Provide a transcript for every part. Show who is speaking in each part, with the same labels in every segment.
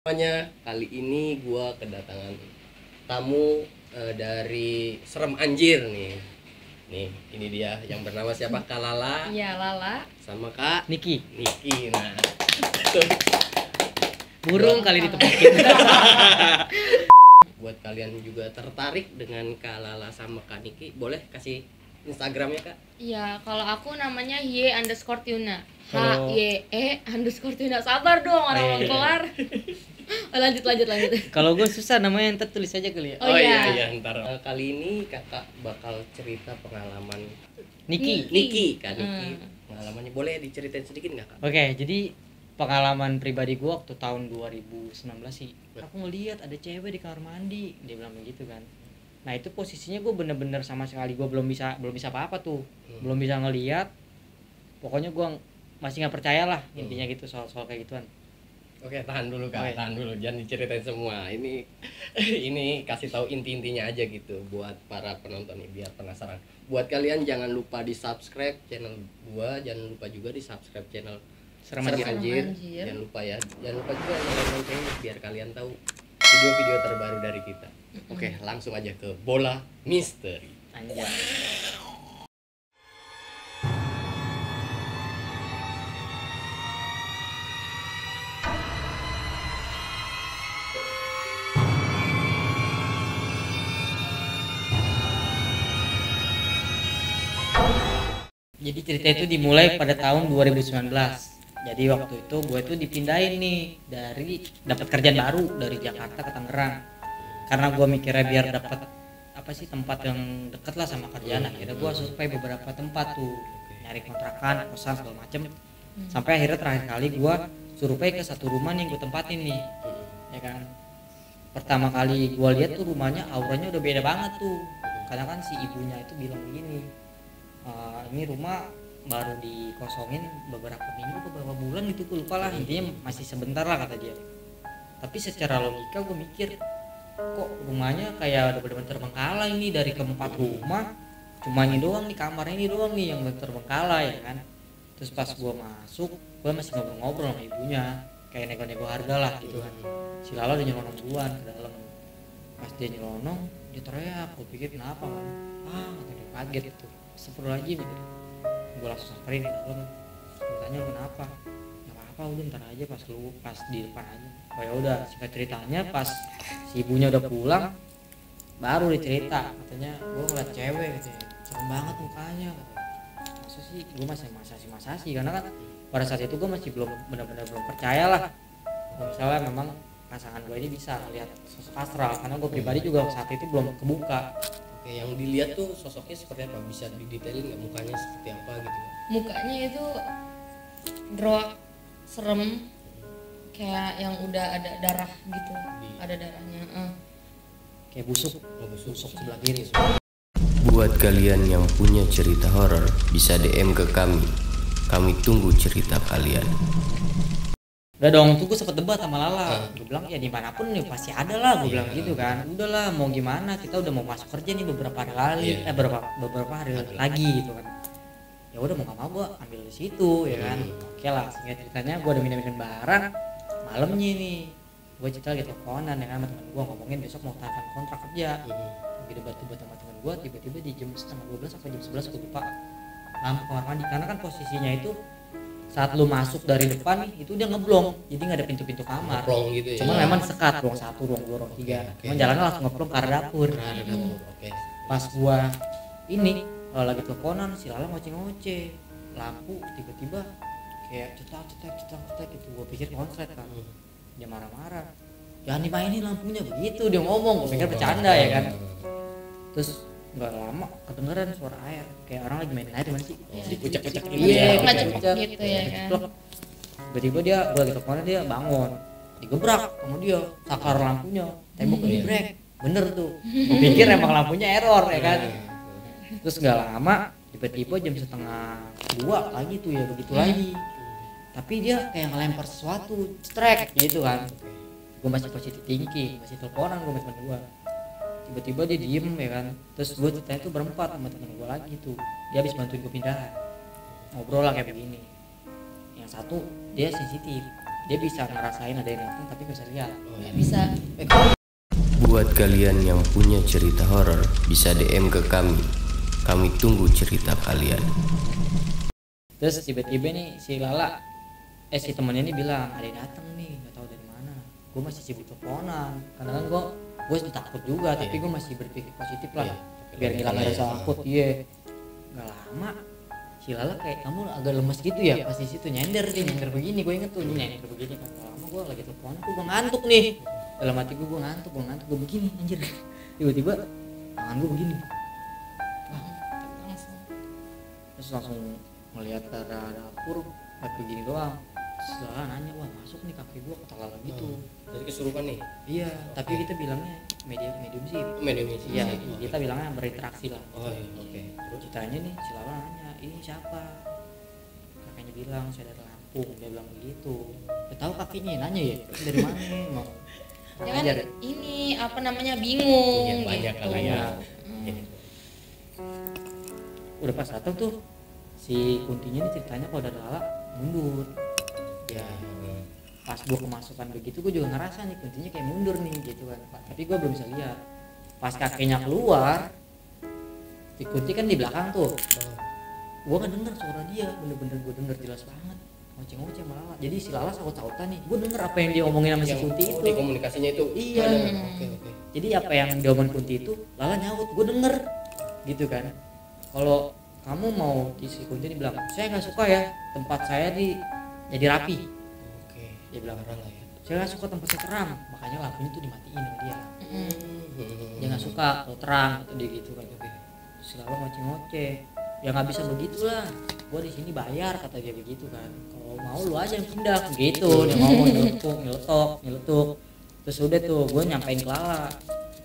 Speaker 1: Semuanya, kali ini gua kedatangan tamu dari Serem Anjir nih. Nih, ini dia yang bernama siapa? Kak Lala
Speaker 2: Iya, Lala.
Speaker 1: sama Kak
Speaker 3: Niki,
Speaker 1: Niki. Nah,
Speaker 3: burung kali ditepokin.
Speaker 1: buat kalian juga tertarik dengan Kak Lala sama Kak Niki, boleh kasih Instagramnya Kak?
Speaker 2: Iya, kalau aku namanya Hye_Tuna.
Speaker 3: Kalau-
Speaker 2: H_Tuna. Sabar dong, orang
Speaker 3: iya,
Speaker 2: mau
Speaker 3: iya.
Speaker 2: kelar. Lanjut.
Speaker 3: Kalau gue susah namanya, ntar tulis aja kali ya.
Speaker 2: Oh, iya.
Speaker 1: iya ntar. Kali ini kakak bakal cerita pengalaman
Speaker 3: Niki.
Speaker 1: Niki, Kak Niki. Pengalamannya boleh diceritain sedikit nggak Kak?
Speaker 3: Oke, jadi pengalaman pribadi gue waktu tahun 2019 sih, aku ngeliat ada cewek di kamar mandi, dia bilang begitu kan. Nah itu posisinya gue bener-bener sama sekali gue belum bisa apa-apa tuh, belum bisa ngeliat. Pokoknya gue masih nggak percaya lah intinya gitu soal kayak gituan.
Speaker 1: Oke, tahan dulu Kak,
Speaker 3: Oke.
Speaker 1: tahan dulu, jangan diceritain semua. Ini ini kasih tahu inti-intinya aja gitu buat para penonton nih biar penasaran. Buat kalian jangan lupa di-subscribe channel gua, jangan lupa juga di-subscribe channel
Speaker 3: Serem
Speaker 1: Serem
Speaker 3: Anjir.
Speaker 1: Anjir.
Speaker 2: Anjir.
Speaker 1: Jangan lupa ya. Jangan lupa juga nyalain loncengnya biar kalian tahu video-video terbaru dari kita. Oke, langsung aja ke bola misteri.
Speaker 3: Anjay. Jadi cerita itu dimulai pada tahun 2019. Jadi waktu itu gue tuh dipindahin nih dari dapat kerjaan baru dari Jakarta ke Tangerang. Karena gue mikirnya biar dapat apa sih tempat yang deket lah sama kerjaan. Akhirnya gue survei beberapa tempat tuh, nyari kontrakan, kosan segala macem. Sampai akhirnya terakhir kali gue survei ke satu rumah nih gue tempatin nih, ya kan. Pertama kali gue lihat tuh rumahnya auranya udah beda banget tuh. Karena kan si ibunya itu bilang begini, ini rumah baru dikosongin beberapa minggu beberapa bulan gitu, gue lupa lah, intinya masih sebentar lah kata dia. Tapi secara logika gue mikir, kok rumahnya kayak udah bener-bener terbengkalai ini, dari keempat rumah cuma ini doang nih, kamar ini doang nih yang terbengkalai, ya kan. Terus pas gue masuk, gue masih ngobrol-ngobrol sama ibunya, kayak nego-nego harga lah gitu kan. Si Lala udah nyelonong duluan ke dalam. Pas dia nyelonong, dia teriak, gue pikir kenapa kan, kata dia kaget itu. Astagfirullahaladzim, gue langsung samperin ke dalam, gue tanya lu kenapa, nggak apa-apa udah ntar aja pas di depan aja. Oh ya udah, singkat ceritanya pas si ibunya udah pulang baru dia cerita, katanya gue ngeliat cewek katanya, serem banget mukanya katanya. Masa sih, gue masih sih karena kan pada saat itu gue masih benar-benar belum percaya lah kalau misalnya memang pasangan gue ini bisa ngeliat sosok astral, karena gue pribadi juga saat itu belum kebuka.
Speaker 1: Oke, yang dilihat tuh sosoknya seperti apa? Bisa didetailin nggak mukanya seperti apa gitu ya?
Speaker 2: Mukanya itu drok, serem, kayak yang udah ada darah gitu. Ada darahnya.
Speaker 3: Kayak busuk sebelah kiri.
Speaker 1: Buat kalian yang punya cerita horor bisa DM ke kami. Kami tunggu cerita kalian.
Speaker 3: Udah dong, tuh gue sempet debat sama Lala. Gue bilang ya dimanapun nih pasti ada lah, gue bilang gitu kan. Udahlah mau gimana, kita udah mau masuk kerja nih beberapa hari kali, beberapa hari lagi gitu kan. Ya udah mau nggak mau gue ambil di situ ya kan. Oke lah, singkat ceritanya gue udah minum barang. Malamnya nih gue cerita lagi teleponan ya kan sama temen gue, ngomongin besok mau tanda kontrak kerja. Lagi debat sama temen gue, tiba-tiba di jam setengah 12 sampai jam 11 gue lupa, lampu kamar mandi, karena kan posisinya itu saat lu masuk dari depan nih itu dia ngeblong, jadi nggak ada pintu-pintu kamar.
Speaker 1: Ngeplong gitu ya.
Speaker 3: Cuma memang sekat ruang 1, ruang 2, ruang 3. Cuman jalannya langsung ngeplong ke arah dapur.
Speaker 1: Oke.
Speaker 3: Pas gua ini lagi teleponan, si Lala ngoceh-ngoceh, lampu tiba-tiba kayak cetak gitu. Gua pikir konslet kan, dia marah-marah, jangan dimainin lampunya begitu dia ngomong. Gua pikir bercanda ya kan. Terus nggak lama kedengeran suara air, kayak orang lagi mainin air gimana sih,
Speaker 1: Dikucek-kucek gitu
Speaker 3: iya,
Speaker 1: ya.
Speaker 2: Ngacak gitu ya kan.
Speaker 3: Tiba-tiba gua lagi teleponnya, dia bangun, digebrak sama dia, sakar lampunya, tembok dibrek, bener tuh. Gua pikir emang lampunya error ya kan. Terus nggak lama tiba-tiba jam setengah 2 lagi tuh ya begitu lagi, tapi dia kayak ngelempar sesuatu, strek gitu kan. Gua masih positif thinking, masih teleponan gua sama temen gua. Tiba-tiba dia diem ya kan. Terus gue ceritanya tuh berempat sama temen gue lagi tuh, dia habis bantuin gue pindahan, ngobrol lah kayak begini. Yang satu dia sensitif, dia bisa ngerasain ada yang datang tapi nggak bisa lihat.
Speaker 2: Nggak bisa.
Speaker 1: Buat kalian yang punya cerita horor bisa DM ke kami. Kami tunggu cerita kalian.
Speaker 3: Terus tiba-tiba nih si Lala si temennya ini bilang ada yang datang nih, nggak tahu dari mana. Gue masih sibuk teleponan karena kan gue takut juga, tapi gue masih berpikir positif lah, biar ngilang rasa takut. Iya, nggak lama si Lala kayak kamu agak lemes gitu ya, pas di situ nyender begini. Gue inget tuh nyender begini kan. Lama gue lagi teleponan, gue ngantuk nih, dalam hati gue ngantuk gue begini anjir. Tiba-tiba tangan gue begini, terus langsung ngelihat ke arah dapur kayak begini doang. Setelah nanya, wah masuk nih kaki gua kata Lala gitu.
Speaker 1: Dari kesurupan nih?
Speaker 3: Iya, tapi kita bilangnya medium sih.
Speaker 1: Medium sih.
Speaker 3: Iya, kita bilangnya berinteraksi lah.
Speaker 1: Oh iya, oke.
Speaker 3: Terus ceritanya nih si Lala nanya, ini siapa? Kakaknya bilang saya dari Lampung, dia bilang begitu. Dia tahu kakinya, nanya ya dari mana mau?
Speaker 2: Ya kan
Speaker 3: Ajar.
Speaker 2: ini apa namanya bingung
Speaker 1: Iya, banyak
Speaker 2: gitu.
Speaker 1: lah ya.
Speaker 3: Udah pas datang tuh si kuntinya nih ceritanya kalau dari Lala mundur. Ya pas gue kemasukan begitu gue juga ngerasa nih kuntinya kayak mundur nih gitu kan, tapi gue belum bisa lihat. Pas kakeknya keluar, si kunti kan di belakang tuh, gue nggak denger suara dia, bener-bener gue denger jelas banget ngoceh-ngoceh malah. Jadi si Lala sakut-sakutan nih, gue denger apa yang dia omongin sama si kunti itu.
Speaker 1: Di komunikasinya itu
Speaker 3: Iya.
Speaker 1: Oke.
Speaker 3: Jadi apa yang dia omongin kunti itu Lala nyaut, gue denger gitu kan. Kalau kamu mau di si kunti bilang, saya nggak suka ya tempat saya jadi rapi.
Speaker 1: Oke.
Speaker 3: Dia bilang
Speaker 1: Lah ya.
Speaker 3: saya nggak suka tempatnya terang, makanya lampunya tuh dimatiin sama dia. Dia nggak suka kalau terang atau dia gitu kan. Selalu ngoceh-ngoceh, ya nggak bisa begitulah, gua di sini bayar kata dia begitu kan. Kalau mau lu aja yang pindah gitu. Dia ngomong nyeletuk. Terus udah tuh gue nyampein ke Lala,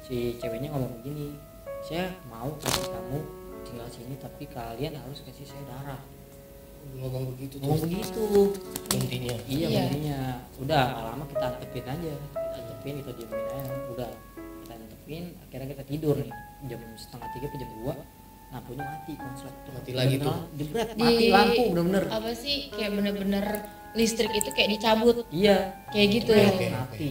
Speaker 3: si ceweknya ngomong begini, saya mau kasih kamu tinggal sini tapi kalian harus kasih saya darah.
Speaker 1: Ngomong begitu
Speaker 3: Ngomong
Speaker 1: tuh.
Speaker 3: begitu
Speaker 1: Intinya.
Speaker 3: iya
Speaker 2: Iya.
Speaker 3: intinya udah gak lama kita antepin aja, kita diemin aja, udah kita antepin. Akhirnya kita tidur nih jam 2:30 ke jam 2, lampunya mati konslet.
Speaker 1: Mati lagi tuh.
Speaker 3: Jebret, mati lampu bener-bener.
Speaker 2: Apa sih kayak bener-bener listrik itu kayak dicabut
Speaker 3: Iya,
Speaker 2: kayak gitu.
Speaker 1: Oke.
Speaker 3: mati.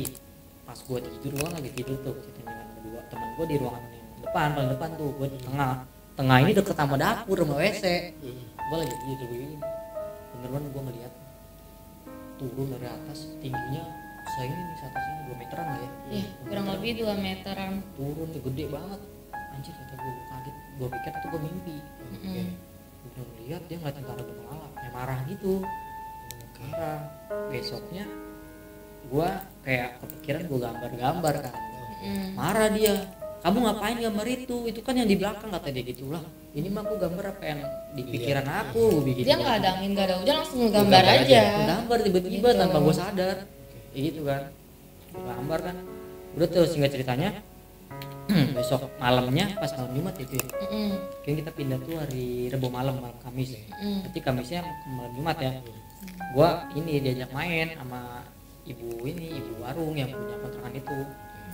Speaker 3: Pas gua tidur, gua lagi tidur tuh ceritanya dengan berdua teman gua di ruangan yang depan, paling depan tuh, gua di tengah ini deket sama dapur sama WC. Gua lagi tidur begini, bener-bener gua ngeliat turun dari atas, tingginya segini nih, atas ini 2 meteran lah ya.
Speaker 2: Iya, kurang lebih 2 meteran.
Speaker 3: Turun tuh gede banget. Anjir kata gua kaget, gua pikir itu gua mimpi. Udah ngeliat dia ngeliatin ke arah Lala, kayak marah gitu. Marah. Besoknya gua kayak kepikiran, gua gambar-gambar kan. Marah dia, kamu ngapain gambar itu kan yang di belakang kata dia gitulah. Ini mah aku gambar apa yang di pikiran aku begitu.
Speaker 2: Dia nggak ada angin nggak ada hujan langsung ngegambar aja.
Speaker 3: Gambar tiba-tiba
Speaker 2: Gitu.
Speaker 3: tanpa gua sadar. Kayak gitu kan. Gambar kan. Udah tuh singkat ceritanya. Besok malamnya pas malam Jumat itu ya. Kan kita pindah tuh hari Rebo malam Kamis. Berarti Kamisnya malam Jumat ya. Gua ini diajak main sama ibu warung yang punya kontrakan itu.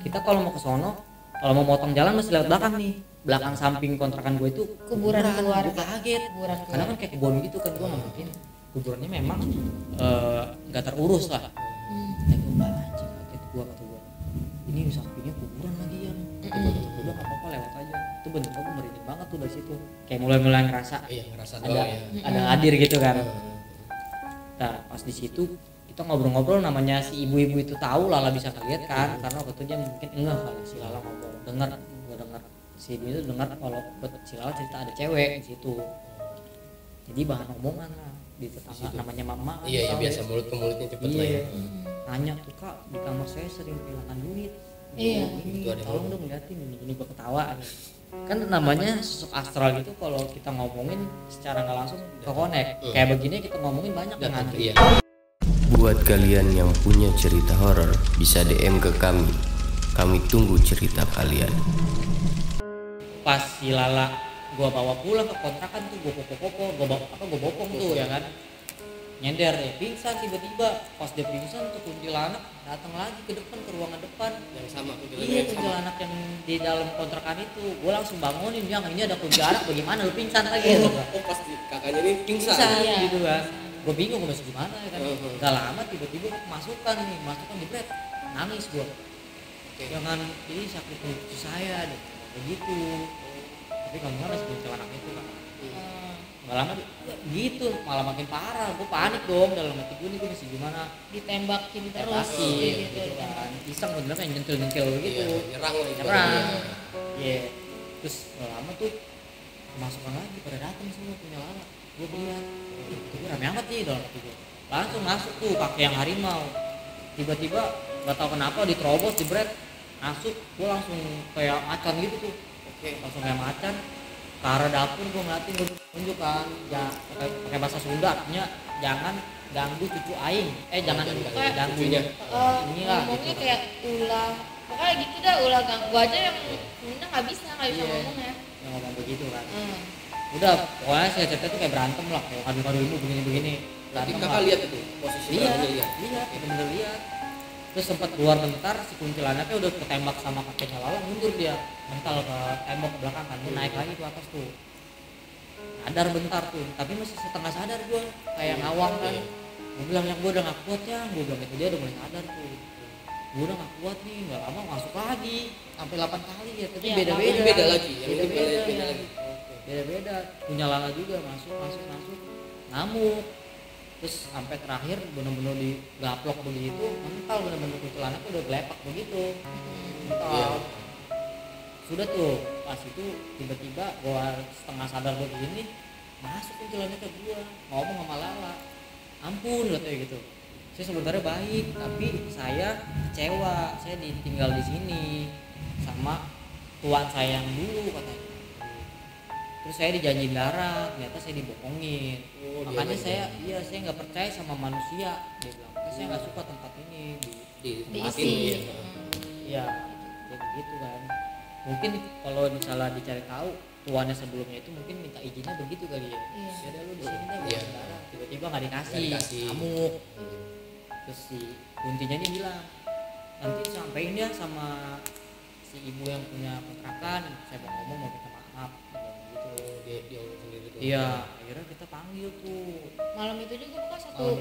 Speaker 3: Kita kalau mau ke sono, kalau mau motong jalan mesti lewat belakang nih. Belakang samping kontrakan gue itu
Speaker 2: Kuburan keluarga.
Speaker 3: Gue kaget.
Speaker 2: Kuburan
Speaker 3: Karena kan kayak kebun gitu kan, gue nggak mungkin. Kuburannya memang nggak terurus lah. Dan gue anjing kaget gue kata gue. Ini di sampingnya kuburan lagi yang. Udah nggak apa-apa lewat aja. Itu bener gue merinding banget tuh dari situ. Kayak mulai ngerasa
Speaker 1: Iya, ngerasa
Speaker 3: ada
Speaker 1: doang ya.
Speaker 3: ada hadir gitu kan. Nah pas di situ kita ngobrol-ngobrol, namanya si ibu-ibu itu tahu Lala bisa ngeliat kan, karena waktu itu dia mungkin enggak kali si Lala ngobrol, dengar si ibu itu dengar kalau si Lala cerita ada cewek di situ. Jadi bahan omongan lah di tetangga, namanya mama.
Speaker 1: Iya, biasa mulut ke mulutnya cepet lah ya.
Speaker 3: Nanya tuh, Kak, di kamar saya sering kehilangan duit.
Speaker 2: Iya.
Speaker 1: Itu ada
Speaker 3: Tolong dong liatin ini gua ketawa. Kan namanya sosok astral gitu, kalau kita ngomongin secara nggak langsung ke connect. Kayak begini kita ngomongin banyak yang ngantri.
Speaker 1: Iya. Buat kalian yang punya cerita horor bisa DM ke kami. Kami tunggu cerita kalian.
Speaker 3: Pas si Lala gua bawa pulang ke kontrakan tuh, gua bopong tuh ya kan. Nyender ya, pingsan tiba-tiba. Pas dia pingsan tuh kuntilanak datang lagi ke depan, ke ruangan depan.
Speaker 1: Yang sama
Speaker 3: Iya, kuntilanak yang di dalam kontrakan itu. Gua langsung bangunin, yang ini ada kuntilanak bagaimana lu pingsan lagi gitu.
Speaker 1: Oh, pasti kakaknya ini pingsan.
Speaker 3: Pingsan
Speaker 2: Iya.
Speaker 3: gitu kan. gue bingung gue masih gimana ya kan. Gak lama tiba-tiba masukkan jebret, nangis gue. Jangan ini sakit cucu saya deh, begitu. Tapi kamu kan masih bocah anak itu kan. Gak lama gitu, malah makin parah. Gue panik dong dalam hati gue nih, gue masih gimana.
Speaker 2: Ditembakin terus
Speaker 3: gitu kan. Iseng bener kayak nyentil-nyentil gitu.
Speaker 1: Nyerang.
Speaker 3: Iya. Terus gak lama tuh masukkan lagi, pada datang semua punya lala. Gue lihat, itu rame amat nih dalam hati gue. Langsung masuk tuh pakai yang harimau. Tiba-tiba gak tahu kenapa diterobos, jebret, masuk. Gue langsung kayak macan gitu tuh. Langsung kayak macan. Ke arah dapur gue ngeliatin, gue tunjuk kan, ya pakai bahasa Sunda, artinya jangan ganggu cucu aing, jangan ganggu
Speaker 1: cucunya.
Speaker 3: Inilah
Speaker 2: ngomongnya
Speaker 3: gitu.
Speaker 2: kayak ulah, pokoknya gitu dah, ulah ganggu aja yang Sunda nggak bisa ngomong ya.
Speaker 3: Yang ngomong begitu kan. Udah, pokoknya saya cerita tuh kayak berantem lah, kayak kado ilmu begini.
Speaker 1: Berarti kakak lihat itu posisi
Speaker 3: lihat, bener-bener lihat. Terus sempat keluar bentar, si kuntilanaknya udah ketembak sama kakeknya Lala, mundur dia mental ke tembok ke belakang kan, dia naik lagi ke atas tuh. Sadar bentar tuh, tapi masih setengah sadar gue, kayak ngawang kan. Gue bilang yang gue udah gak kuat ya, gue bilang itu dia udah mulai sadar tuh. Gue udah gak kuat nih, gak lama masuk lagi, sampai 8 kali ya, tapi beda-beda.
Speaker 1: Beda lagi.
Speaker 3: Beda-beda, punya Lala juga masuk, ngamuk. Terus sampai terakhir bener-bener digaplok begitu, mental bener-bener kuntilanaknya udah gelepak begitu. Mental. Sudah tuh, pas itu tiba-tiba gua setengah sadar begini, masuk kuntilanaknya ke gua, ngomong sama Lala. Ampun katanya gitu. Saya sebenarnya baik, tapi saya kecewa, saya ditinggal di sini sama tuan saya yang dulu katanya. Terus saya dijanjiin darah, ternyata saya dibohongin. Makanya saya nggak percaya sama manusia, dia bilang. Saya nggak suka tempat ini
Speaker 2: diisi.
Speaker 3: Iya, kayak gitu kan. Mungkin kalau misalnya dicari tahu tuannya sebelumnya itu mungkin minta izinnya begitu kali ya. Ya udah lu di sini dah buat darah. Tiba-tiba nggak dikasih, ngamuk. Terus si kuntinya dia bilang, nanti sampein ya sama si ibu yang punya kontrakan, saya mau ngomong mau minta maaf.
Speaker 1: Dia sendiri tuh.
Speaker 3: Iya, akhirnya kita panggil tuh.
Speaker 2: Malam itu juga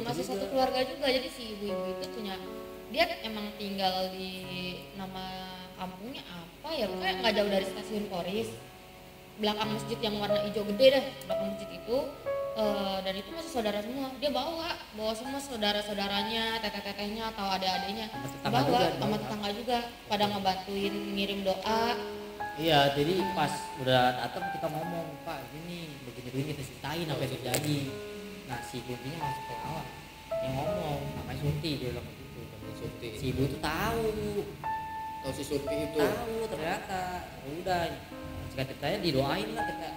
Speaker 2: masih satu keluarga juga, jadi si ibu-ibu itu punya, dia emang tinggal di nama kampungnya apa ya, pokoknya nggak jauh dari stasiun Poris, belakang masjid yang warna hijau gede dah, belakang masjid itu. Dan itu masih saudara semua, dia bawa semua saudara-saudaranya, teteh-tetehnya atau adik-adiknya, bawa sama tetangga juga, pada ngebantuin ngirim doa.
Speaker 3: Iya, jadi pas udah datang kita ngomong, Pak begini kita ceritain apa yang terjadi. Nah si kuntinya masuk ke awal, yang ngomong namanya Surti, dia bilang gitu. Si ibu tuh tahu
Speaker 1: si Surti itu.
Speaker 3: Tahu ternyata. Udah, jika ceritanya didoain lah kita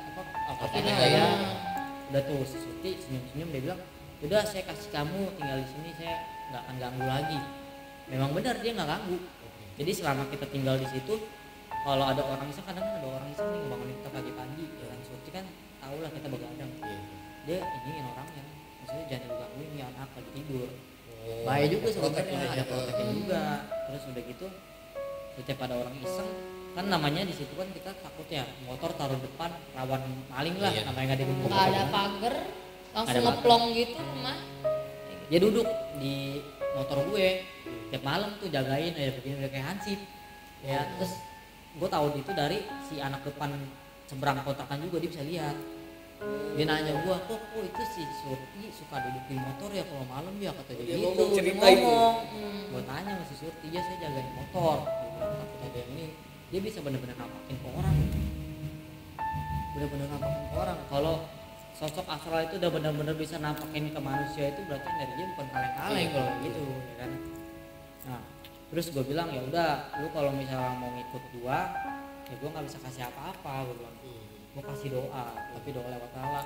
Speaker 2: Iya.
Speaker 3: ya. Udah tuh si Surti senyum-senyum, dia bilang, udah saya kasih kamu tinggal di sini, saya nggak akan ganggu lagi. Memang benar dia nggak ganggu. Jadi selama kita tinggal di situ, kalau ada orang iseng, kadang ada orang iseng nih ngebangunin kita pagi-pagi, ya kan Surti kan tau lah kita begadang. Dia ingin orangnya, maksudnya jangan digangguin nih anak lagi tidur. Bahaya juga sebenarnya, ada proteknya juga. Terus udah gitu, setiap ada orang iseng, kan namanya di situ kan kita takut ya, motor taruh depan rawan maling lah, namanya nggak digembok.
Speaker 2: Nggak ada pagar, langsung ngeplong gitu rumah.
Speaker 3: Dia duduk di motor gue, tiap malam tuh jagain ya begini udah kayak hansip. Ya terus gue tahu itu dari si anak depan seberang kontrakan juga, dia bisa lihat. Dia nanya gue, kok itu si Surti suka duduk di motor ya kalau malam ya, kata dia gitu. Dia ngomong. Gue tanya sama si Surti, ya saya jagain motor. Takut ada yang ini, dia bisa benar-benar nampakin ke orang. Benar-benar nampakin ke orang. Kalau sosok astral itu udah benar-benar bisa nampakin ke manusia, itu berarti dari dia bukan kaleng-kaleng kalau gitu, ya kan. Nah, terus gue bilang ya udah, lu kalau misalnya mau ngikut gua, ya gua nggak bisa kasih apa-apa, gue bilang. Gua kasih doa, tapi doa lewat Lala.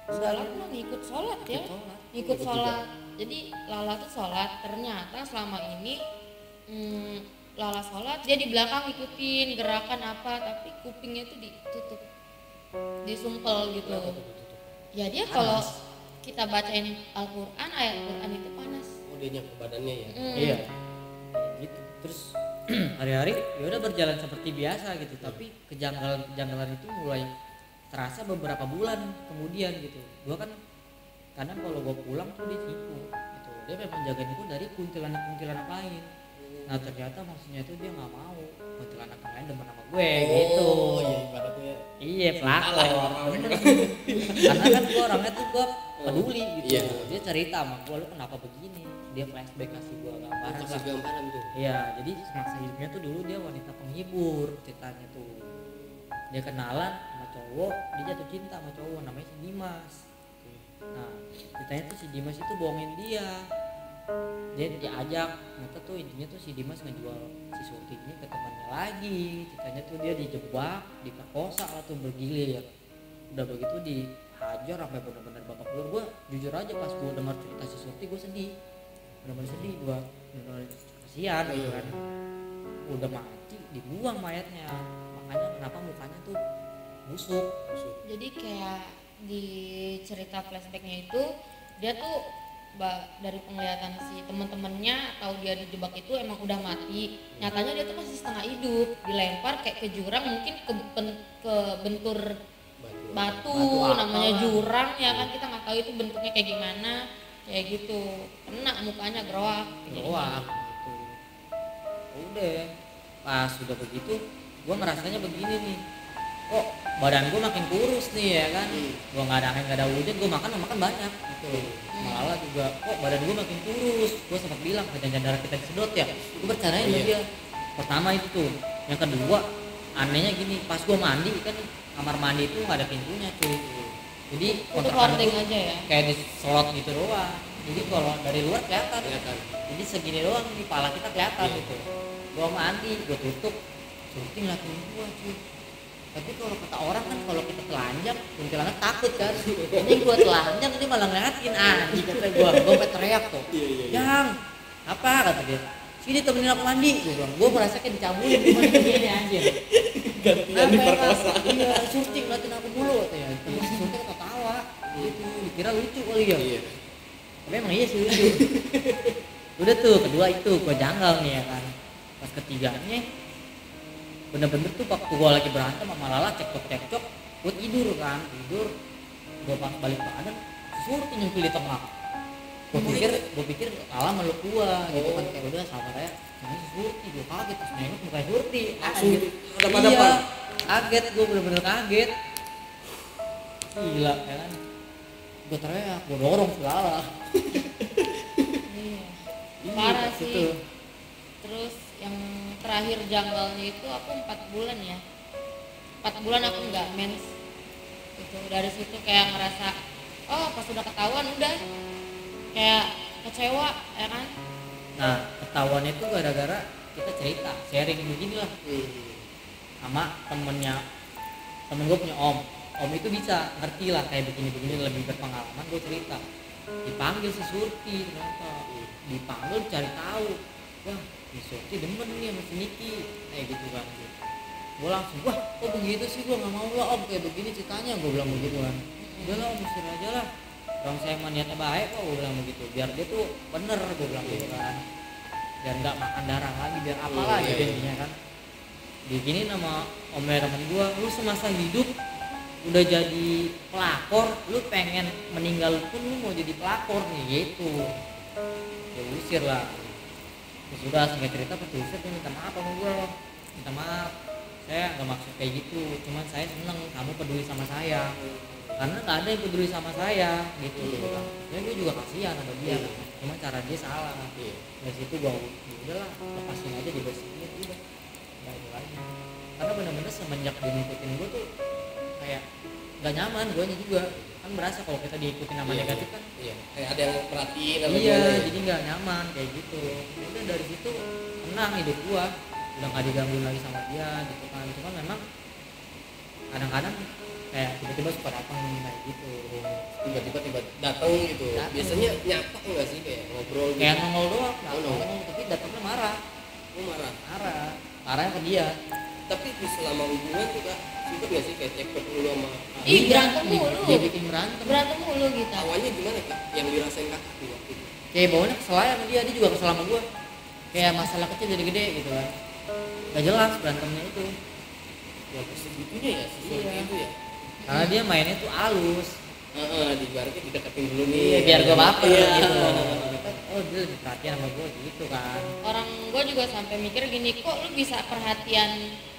Speaker 2: Lala tuh ngikut sholat ya, ngikut sholat. Jadi Lala tuh sholat, ternyata selama ini Lala sholat, dia di belakang ngikutin gerakan apa, tapi kupingnya tuh ditutup, disumpel gitu. Ya dia kalau kita bacain Al-Quran, ayat Quran itu panas.
Speaker 1: Dia ke badannya ya.
Speaker 3: Iya. Gitu. Terus hari-hari ya udah berjalan seperti biasa gitu, tapi kejanggalan itu mulai terasa beberapa bulan kemudian gitu. Gua kan kadang kalau gue pulang tuh dia tipu gitu. Dia memang jagain gue dari kuntilanak lain. Nah ternyata maksudnya itu dia nggak mau kuntilanak yang lain demen sama gue gitu.
Speaker 1: Iya ibaratnya.
Speaker 3: Iya pelakor.
Speaker 1: Bener.
Speaker 3: Karena kan gue orangnya tuh gue peduli gitu.
Speaker 1: Iya.
Speaker 3: Dia cerita sama gue, lu kenapa begini? Dia flashback kasih gue gambaran
Speaker 1: Kasih
Speaker 3: lah.
Speaker 1: gambaran tuh.
Speaker 3: Iya, jadi semasa hidupnya tuh dulu dia wanita penghibur ceritanya tuh. Dia kenalan sama cowok, dia jatuh cinta sama cowok namanya si Dimas. Nah, ceritanya tuh si Dimas itu bohongin dia. Dia diajak, ternyata tuh intinya tuh si Dimas ngejual si Surti ini ke temannya lagi. Ceritanya tuh dia dijebak, diperkosa lah tuh bergilir. Udah begitu dihajar sampai benar-benar babak belur. Gue jujur aja pas gue dengar cerita si Surti gue sedih. Benar-benar sedih gue, benar-benar kasihan gitu kan. Udah mati dibuang mayatnya. Makanya kenapa mukanya tuh busuk.
Speaker 2: Jadi kayak di cerita flashbacknya itu dia tuh dari penglihatan si teman-temannya atau dia dijebak itu emang udah mati. Nyatanya dia tuh masih setengah hidup, dilempar kayak ke jurang, mungkin ke bentur batu namanya jurang ya kan, kita nggak tahu itu bentuknya kayak gimana, kayak gitu. Kena mukanya gerowak
Speaker 3: gitu. Udah pas udah begitu gue ngerasanya begini nih, kok badan gue makin kurus nih ya kan. Gue nggak ada angin nggak ada hujan, gue makan banyak gitu. Malah juga kok badan gue makin kurus. Gue sempat bilang jangan darah kita disedot ya, gue bercandain sama dia. Pertama itu tuh, yang kedua anehnya gini, pas gue mandi kan kamar mandi itu nggak ada pintunya cuy. Jadi
Speaker 2: untuk hoarding aja ya,
Speaker 3: kayak di slot gitu doang. Jadi kalau dari luar kelihatan. Jadi segini doang di kepala kita kelihatan gitu. Gue mandi, gue tutup, Surti ngeliatin gue cuy. Tapi kalau kata orang kan kalau kita telanjang, kuntilanak takut kan. Ini gue telanjang, ini malah ngeliatin. Anjing kata gue sampai teriak tuh. Yang, apa kata dia? Sini temenin aku mandi. Gue merasa kayak dicabulin cuma begini anjir.
Speaker 1: Gantian diperkosa.
Speaker 3: Iya, Surti ngeliatin aku mulu katanya. Terus Surti ketawa. Gitu, dikira lucu kali ya.
Speaker 1: Iya.
Speaker 3: Tapi emang iya sih lucu. Udah tuh, kedua itu gue janggal nih ya kan. Pas ketiganya bener-bener tuh waktu gue lagi berantem sama Lala cekcok gue tidur gue pas balik badan Surti nyempil di tengah. Gue pikir Lala meluk gue gitu kan, kayak udah sabar ya. Nah Surti, gue kaget terus nengok muka Surti
Speaker 1: Langsung
Speaker 3: iya, kaget, gue bener-bener kaget, gila ya kan. Gue teriak, gue dorong si Lala.
Speaker 2: iya. Parah
Speaker 3: Iya,
Speaker 2: sih
Speaker 3: gitu.
Speaker 2: Terus yang terakhir janggalnya itu aku 4 bulan ya, 4 bulan aku nggak mens gitu. Dari situ kayak ngerasa oh pas udah ketahuan udah kayak kecewa ya kan.
Speaker 3: Nah ketahuan itu gara-gara kita cerita sharing begini lah sama temen gue punya om itu bisa ngerti lah kayak begini lebih berpengalaman. Gue cerita dipanggil si Surti, ternyata dipanggil cari tahu, wah si Surti demen nih sama si Niki kayak gitu kan. Gue langsung wah kok begitu sih, gue nggak mau lah om kayak begini ceritanya, gue bilang begitu kan. Udah lah om usir aja lah, orang saya mah niatnya baik kok, gue bilang begitu, biar dia tuh bener, gue bilang gitu kan, biar nggak makan darah lagi, biar apalah gitu intinya kan. Begini nama omnya temen gue, lu semasa hidup udah jadi pelakor, lu pengen meninggal pun lu mau jadi pelakor nih gitu. Ya usir lah. Ya sudah, singkat cerita pas diusir dia minta maaf sama gue, minta maaf, saya nggak maksud kayak gitu, cuman saya seneng kamu peduli sama saya, karena nggak ada yang peduli sama saya gitu. Ya gue juga kasihan sama dia, cuma cara dia salah. Dari situ gue udahlah lepasin aja, dibersihin udah nggak ada lagi. Karena benar-benar semenjak dia ngikutin gue tuh kayak nggak nyaman, gue juga kan berasa kalau kita diikutin sama negatif kan.
Speaker 1: Iya, kayak ada yang perhatiin sama
Speaker 3: Iya,
Speaker 1: gimana ya?
Speaker 3: jadi nggak nyaman kayak gitu. Udah dari situ tenang hidup gua, udah nggak digangguin lagi sama dia gitu kan. Cuma memang kadang-kadang kayak tiba-tiba suka datang kayak gitu.
Speaker 1: Tiba-tiba datang gitu.
Speaker 3: Dateng.
Speaker 1: Biasanya nyapa enggak sih, kayak ngobrol gitu.
Speaker 3: Kayak nongol doang, nggak
Speaker 1: Oh, nongol.
Speaker 3: ngomong, tapi datangnya marah,
Speaker 1: Lu marah.
Speaker 3: marahnya ke dia.
Speaker 1: Tapi di selama hubungan juga sempet nggak sih kayak cekcok dulu sama
Speaker 2: Ih, berantem mulu.
Speaker 3: Dia bikin berantem.
Speaker 2: Berantem mulu gitu.
Speaker 1: awalnya gimana kak yang dirasain kakak tuh waktu itu?
Speaker 3: Kayak bawanya kesel aja sama dia juga kesel sama gua. Kayak masalah kecil jadi gede gitu kan. Gak jelas berantemnya itu.
Speaker 1: Ya segitunya ya, sesuatu
Speaker 3: Iya.
Speaker 1: itu ya.
Speaker 3: Karena dia mainnya tuh halus.
Speaker 1: Ibaratnya dideketin dulu nih.
Speaker 3: Iya, biar gue baper
Speaker 1: Iya.
Speaker 3: gitu. Oh dia lebih perhatian sama gue gitu kan.
Speaker 2: Orang gue juga sampai mikir gini, kok lu bisa perhatian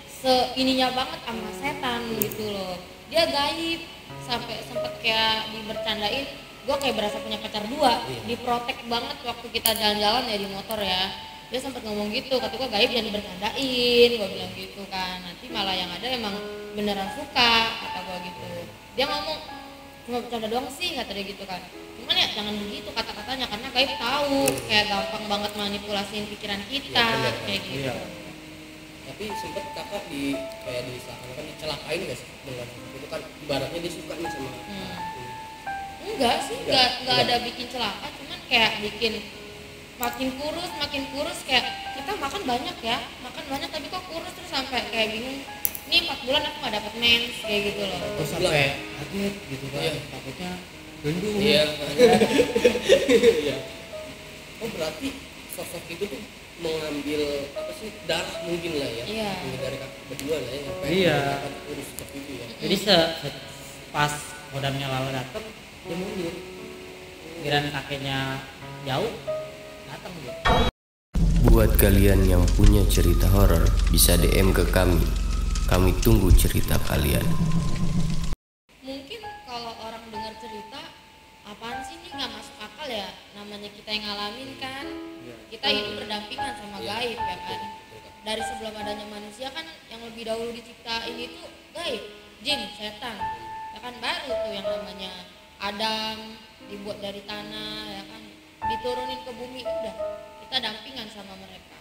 Speaker 2: seininya banget sama setan gitu loh. Dia gaib, sampai sempet kayak dibercandain, gue kayak berasa punya pacar dua, diprotek banget waktu kita jalan-jalan ya di motor ya. Dia sempet ngomong gitu, kata gue gaib jangan dibercandain, gue bilang gitu kan. Nanti malah yang ada emang beneran suka, kata gue gitu. Dia ngomong cuma bercanda doang sih, kata dia gitu kan. Cuman ya jangan begitu kata-katanya, karena gaib tahu kayak gampang banget manipulasiin pikiran kita,
Speaker 1: Iya, bener.
Speaker 2: kayak gitu.
Speaker 3: Iya.
Speaker 1: Tapi sempet kakak kayak diseakan-akan dicelakain nggak sih dengan itu kan ibaratnya dia suka nih sama
Speaker 2: Enggak sih,
Speaker 1: Enggak.
Speaker 2: enggak ada bikin celaka, cuman kayak bikin makin kurus kayak kita makan banyak ya, makan banyak tapi kok kurus terus sampai kayak bingung. Nih 4 bulan aku nggak dapet mens kayak gitu loh.
Speaker 3: Terus sampai kaget gitu kan.
Speaker 1: Iya.
Speaker 3: Takutnya gendut.
Speaker 1: Iya. Iya. Oh berarti sosok itu tuh mengambil apa sih darah mungkin lah ya.
Speaker 2: Iya.
Speaker 1: Mungkin dari kakak berdua lah ya. Sampai
Speaker 3: Iya.
Speaker 1: kakak kurus seperti itu ya.
Speaker 3: Jadi pas kodamnya Lala dateng, dia mundur. Kirain kakeknya jauh, datang dia.
Speaker 4: Buat kalian yang punya cerita horor bisa DM ke kami. Kami tunggu cerita kalian.
Speaker 2: Mungkin kalau orang dengar cerita, apaan sih ini nggak masuk akal ya, namanya kita yang ngalamin kan, kita hidup berdampingan sama gaib ya kan. Dari sebelum adanya manusia kan yang lebih dahulu diciptain itu gaib, jin, setan, ya kan. Baru tuh yang namanya Adam dibuat dari tanah ya kan, diturunin ke bumi, udah kita dampingan sama mereka.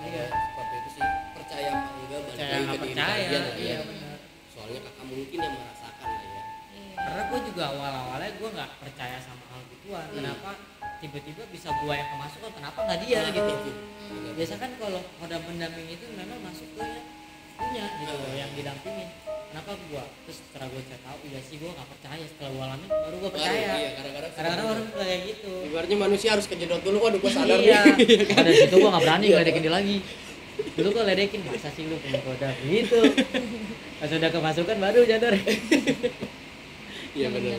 Speaker 1: Iya, seperti itu sih. Percaya apa enggak balik
Speaker 3: Percaya
Speaker 1: lagi
Speaker 3: nggak
Speaker 1: ke diri
Speaker 3: percaya,
Speaker 1: kalian lah
Speaker 3: iya
Speaker 1: ya.
Speaker 3: benar.
Speaker 1: Soalnya kakak mungkin yang merasakan lah ya.
Speaker 2: Iya.
Speaker 3: Karena gue juga awalnya gue nggak percaya sama hal gituan. Kenapa tiba-tiba bisa gue yang kemasukan, kenapa nggak dia gitu. Biasa kan kalau kodam pendamping itu memang masuk ke yang punya gitu, yang didampingin. Kenapa gue? Terus setelah gue cek tahu, iya sih gue nggak percaya. Setelah gue alamin baru gue percaya.
Speaker 1: Iya,
Speaker 3: Kadang-kadang orang kayak gitu.
Speaker 1: ibaratnya manusia harus kejedot dulu, waduh gue sadar
Speaker 3: Iya.
Speaker 1: nih.
Speaker 3: Dari situ gue nggak berani ngeledekin dia lagi. Dulu gue ledekin, masa sih lu punya kodam gitu. Pas udah kemasukan baru sadar.
Speaker 1: Iya benar.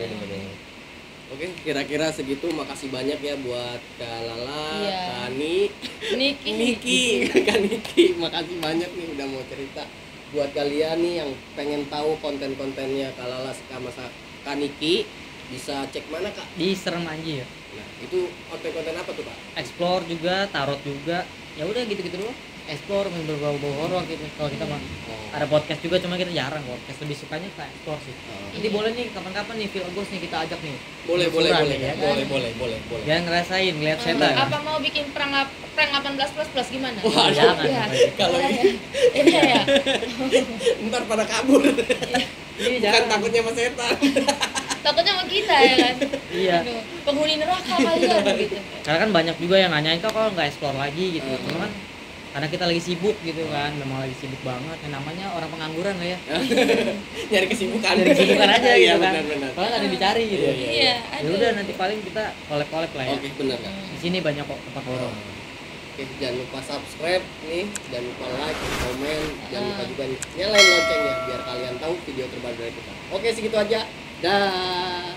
Speaker 1: Oke, kira-kira segitu. Makasih banyak ya buat Kak Lala,
Speaker 2: Iya.
Speaker 1: Kak
Speaker 2: Niki.
Speaker 1: Kak Niki. Makasih banyak nih udah mau cerita. Buat kalian nih yang pengen tahu konten-kontennya Kak Lala sama Kak Niki, bisa cek mana Kak?
Speaker 3: Di Serem Anji ya.
Speaker 1: Nah, itu konten-konten apa tuh Kak?
Speaker 3: Explore juga, tarot juga. Ya udah gitu-gitu dulu. Explore main berbau-bau horor gitu. Kalau kita mah ada podcast juga, cuma kita jarang podcast, lebih sukanya ke explore sih. Nanti boleh nih kapan-kapan nih Phil Agus nih kita ajak nih.
Speaker 1: Boleh,
Speaker 3: Susuran nih, ya kan?
Speaker 1: boleh.
Speaker 3: Jangan ngerasain ngeliat setan.
Speaker 2: Apa mau bikin prank 18+ gimana?
Speaker 1: Wah,
Speaker 3: jangan.
Speaker 2: Iya.
Speaker 1: Kalau
Speaker 2: Iya ya.
Speaker 1: ntar pada kabur.
Speaker 3: Ini
Speaker 1: Bukan
Speaker 3: jangan.
Speaker 1: takutnya sama setan.
Speaker 2: Takutnya sama kita ya kan.
Speaker 3: Iya.
Speaker 2: Aduh, penghuni neraka kalian gitu.
Speaker 3: Karena kan banyak juga yang nanyain kok kalau nggak explore lagi gitu. Cuma kan karena kita lagi sibuk gitu kan, memang lagi sibuk banget. Yang namanya orang pengangguran lah ya.
Speaker 1: Nyari kesibukan.
Speaker 3: Dari kesibukan aja
Speaker 1: Iya,
Speaker 3: gitu kan.
Speaker 1: benar.
Speaker 3: Kalau nggak ada yang dicari gitu.
Speaker 1: Iya.
Speaker 2: Iya,
Speaker 3: Ya
Speaker 2: aduh.
Speaker 3: udah nanti paling kita collab lah ya.
Speaker 1: Oke, benar Kak.
Speaker 3: Di sini banyak kok tempat horor.
Speaker 1: Oke, jangan lupa subscribe nih, jangan lupa like, komen, jangan lupa juga nyalain loncengnya biar kalian tahu video terbaru dari kita. Oke, segitu aja. Dah.